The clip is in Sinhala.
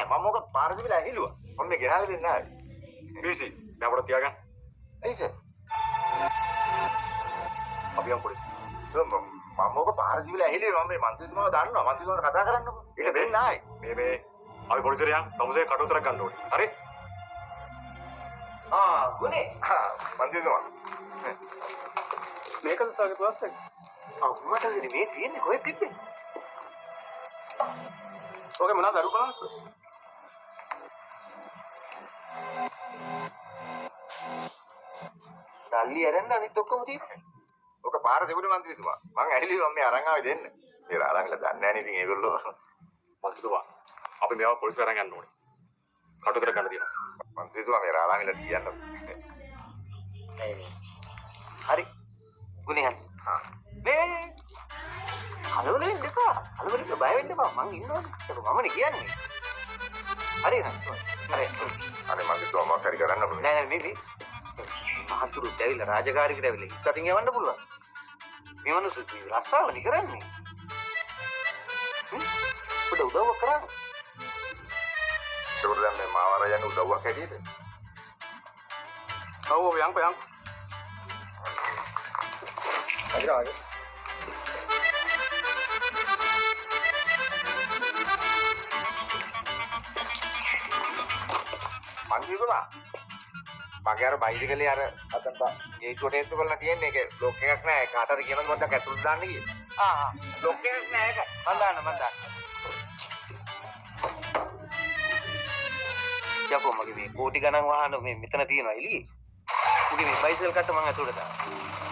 මම මොකක් පාර දිවිලා ඇහිලුවා. මම මේ ගෙනාලා දෙන්නේ නැහැ. PC දැන් අපිට තියාගන්න. ඇයි සර්? අපි යමු පොලිසියට. මම මොකක් පාර දිවිලා ඇහිලුවා. මම මේ මන්ත්‍රීතුමාව දන්නවා. මන්ත්‍රීතුමාට කතා කරන්නකෝ. ඒක දෙන්න ආයි. මේ අපි පොලිසියට යන්. තමුසේ කටුතරක් ගන්න ඕනේ. හරි? ගුනේ. මන්ත්‍රීතුමා. මේකද සාගේ ක්ලාස් එක? මටද මේ තියෙන්නේ කොහෙද තිබ්බේ? ඔගේ මොනවද අරු බලන්න? දල්ලි ඇරෙන්න අනිත් ඔක්කොම තියෙන්නේ. ඔක පාර දෙගුණේ මන්ත්‍රීතුමා. මං ඇහිලුවා මේ අරන් ආවේ දෙන්න. මේ රාළංගල දන්නේ නැහැ නේ ඉතින් ඒගොල්ලෝ. මන්ත්‍රීතුමා අපි මේව පොලිසියට අරන් යන්න ඕනේ. කටුතරක් ගන්න තියෙනවා. මන්ත්‍රීතුමා මේ රාළංගල කියන්න. හරි. ගුනේ හරි. මේ කලවල වෙන්න එපා. කලවල ඉන්න බය වෙන්න එපා. මං ඉන්නවනේ. ඒක මමනේ කියන්නේ. හරි නේද? හරි. අනේ මගේ තෝමක් හරි කරන්න පුළුවන්. නෑ නෑ මේ මහතුරු දෙවිලා රාජකාරියකට ඇවිල්ලා ඉස්සතින් යවන්න පුළුවන්. මේ මිනිස්සු රස්සාවනේ කරන්නේ. පොඩ උදව්වක් කරන්න. ඒකට දැන් මේ මාව අරයන් උදව්වක් හැටියට. ඔව් යන්කෝ යන්කෝ. අයියා මන්ත්‍රීතුමා මගේ අර බයිසිකලේ අර අතට ගේට්ටුවට හේතු කරලා තියෙන්නේ ඒක ලොක් එකක් නෑ කාටද කියනද පොඩ්ඩක් ඇතුළට දාන්න කියේ ලොක් එකක් නෑ ඒක මන් දාන්න යකෝ මගේ මේ කෝටි ගණන් වාහන මේ මෙතන තියෙනවා එළියේ උගේ මේ බයිසිකල් කට්ට මං ඇතුළට දාන්න